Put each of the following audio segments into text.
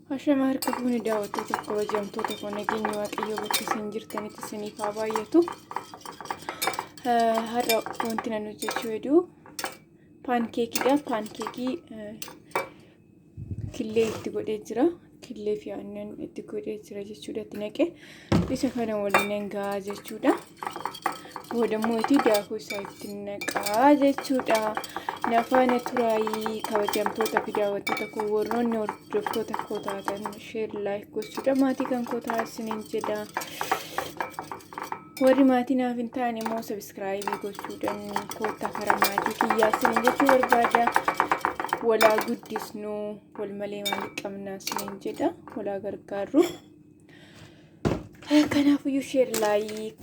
Hashama harka fuuni daawwattoota kabajamtoota koo nageenyi waaqayyoo bakka isin jirtanitti isiniif haa baay'atu. Har'a wanti nan hojjechuu jedhu paankeekiidha. Paankeekii killee itti godhee jira. Killee fi aannan itti godhee jira jechuudha. Itti naqee isa kana waliin gahaa jechuudha. Boodammoo itti daakuu isaa itti naqaa jechuudha. Nafaana turaayii kabajamtoota fi daawwattoota koo warroonni hordoftoota koo taatan sheer laayik gochuudha. Maatii kan koo taasisaniin jedha. Warri maatii naaf hin taane immoo sabiskiraayibii gochuudhaan koottaa karaa maatii kiyyaa isiniin jechuu barbaada. Walaa guddisnuu wal malee maal qabnaa isiniin jedha. Walaa gargaarru. Kanaafiyyuu sheer laayik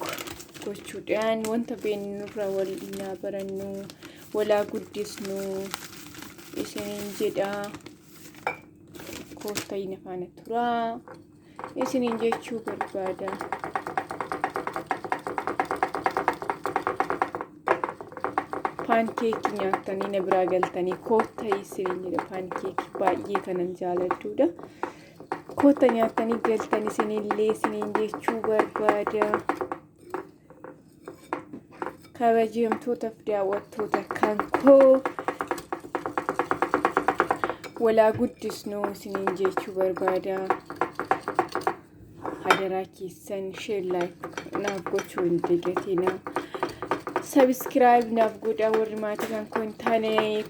gochuudhaan wanta beeknurraa wal naa barannu. Walaa guddisnuu isiniin jedha. Koottaa nafaana turaa isiniin jechuu barbaada. Paankeekii nyaatanii na biraa galtanii koottaa isiniin jedha. Paankeekii baay'ee kanan jaaladhuudha. Koottaa nyaatanii galtanii isinillee isiniin jechuu barbaada. Kabajamtoota fi daawwattoota kan koo walaa guddisnuu isiniin jechuu barbaada. Hadaraa keessan sheer laayik naaf gochuu hin dagatinaa. Sabiskiraayib naaf godhaa. Warri maatii kan koo hin taane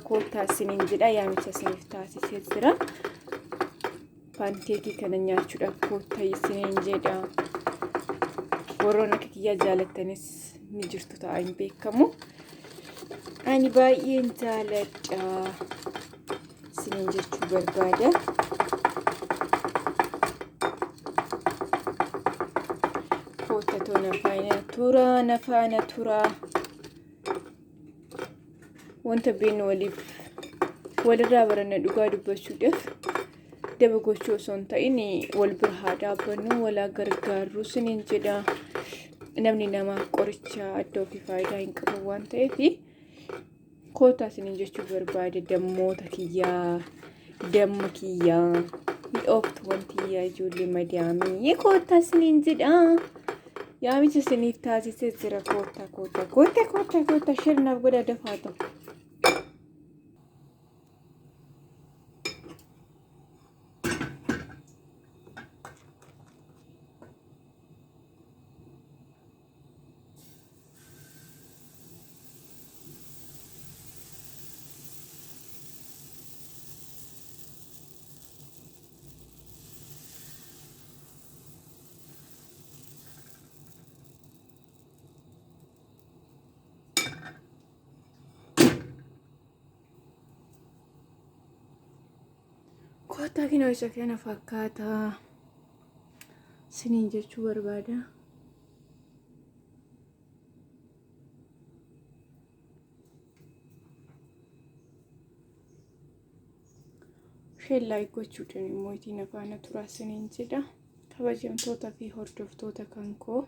koottaa isiniin jedha. Yaamicha isiniif taasisee jira. Paankeekii kana nyaachuudhaaf koottaa isiniin jedha. Warroon akka kiyyaa jaalattanis ni jirtu ta'a hin beekamu. Ani baay'een jaaladha isiniin jechuu barbaada. Koottatoo nafaana turaa. Wanta beeknu walirraa baranna dhugaa dubbachuudhaaf daba gochuu osoo hin ta'in wal bira haa dhaabbannu walaa gargaarru isiniin jedha. Namni namaa qoricha adda ofii faayidaa hin qabu waan ta'eef koottaa isiniin jechuu barbaada. Dammoota kiyyaa damma kiyyaa mi'ooftu wanti yaa ijoollee madaamii koottaa isiniin jedha. Yaamicha isiniif taasisee jira. Koottaa sheer naaf godhaa dafaa ta'u. Koottaa kinoo isa kana fakkaata isiniin jechuu barbaada. Sheer laayik gochuudhaan immoo itti nafaana turaa isiniin jedha. Kabajamtoota fi hordoftoota kan koo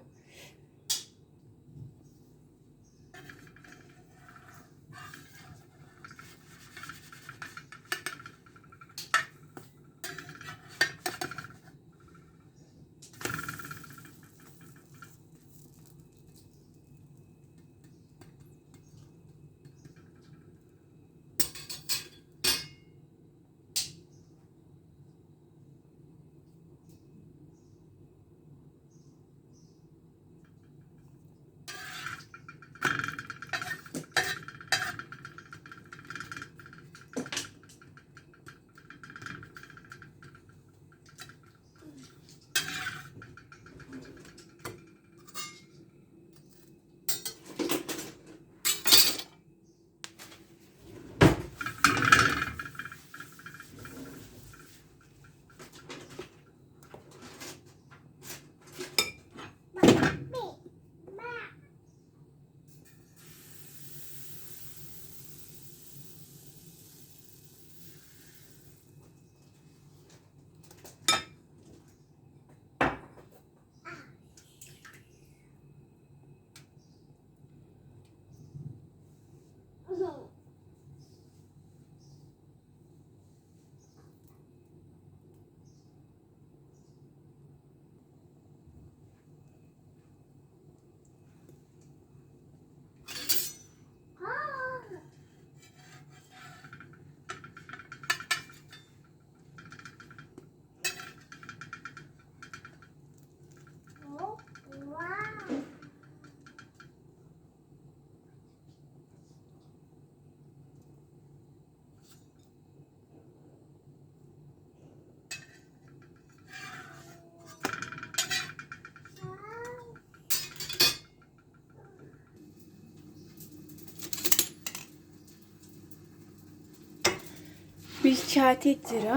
bilchaatee jira.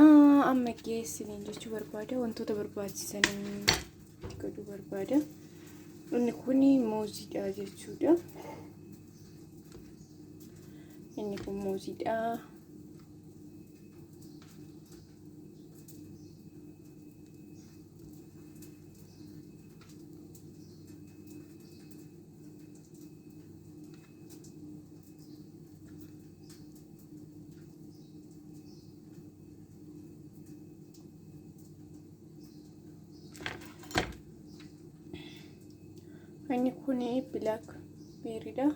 Amma geessiniin jechuu barbaada. Wantoota barbaachisanii itti godhuu barbaada. Inni kun muuziidha jechuudha. Inni kun muuziidha. Inni kun blackberryidha.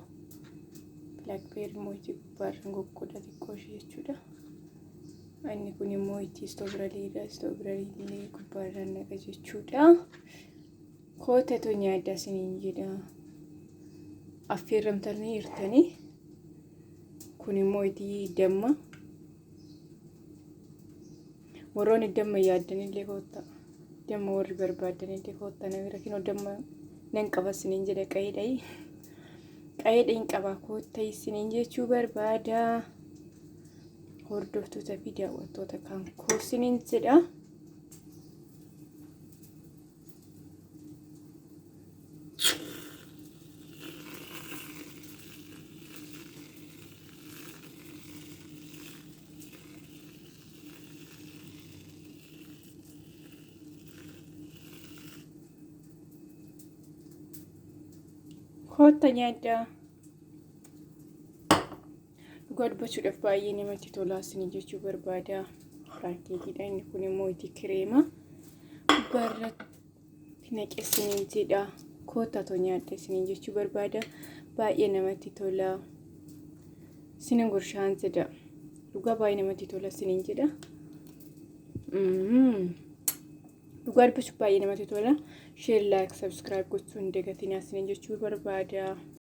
Blackberry moitii gubbaarraan goggoodha xiqqoo ishee jechuudha. Inni kun immoo itii strawberryidha. Strawberry gubbaarraan naqa jechuudha. Kootatu nyaadda isiniin jedha. Affeeramtanii jirtanii. Kun immoo itii damma. Warroonni damma yaaddanillee koottaa. Damma warri barbaadanillee koottaa namni rakkinoo damma nan qaba isiniin jedha qayeedhayi. Qayeedha hin qaba koottaa isiniin jechuu barbaada. Hordoftoota fi daawwattoota kan koo isiniin jedha. Koottaa nyaaddaa. Dhugaa dubbachuudhaaf baay'ee namatti tola isiniin jechuu barbaada. Paankeekiidha. Inni kun immoo itti kireema gubbaarratti naqe isiniin jedha. Koottaatu nyaadda isiniin jechuu barbaada. Baay'ee namatti tola. Isiniin gurshaan jedha. Dhugaa baay'ee namatti tola isiniin jedha. Dhugaa dubbachuuf baay'ee namatti tola. Share, like, subscribe gochuun dagatinaa isiniin jechuu barbaada.